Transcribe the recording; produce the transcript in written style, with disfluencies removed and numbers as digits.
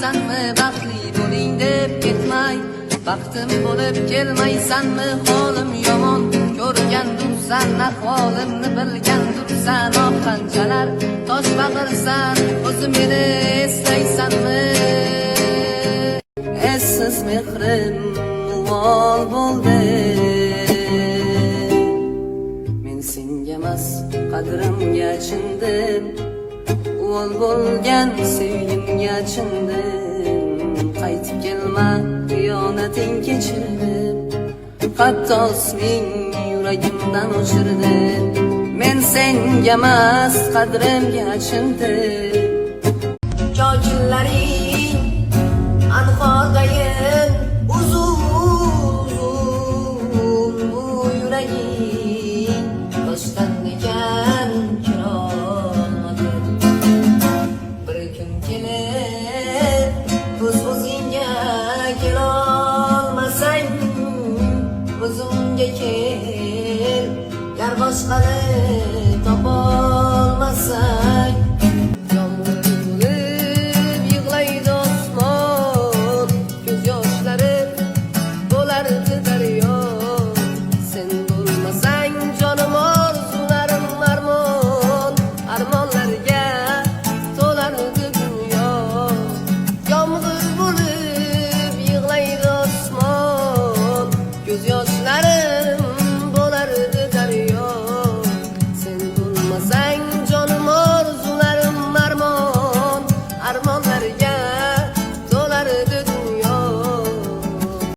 kelmaysanmi baxtli bo'ling deb ketmay, baxtim bo'lib kelmaysanmi holim yomon ko'rgandursan, ahvolimni bilgandursan, oh qanchalar tosh bag'irsan, o'zi meni eslaysanmi? Essiz mehrim uvol bo'ldi, men senga emas qadrimga achindim, uvol bo'lgan sevgimga achindim, qaytib kelma xiyonating kechirdim, hatto isming yuragimdan o'chirdim, men senga emas qadrimga achindim. Jojillaring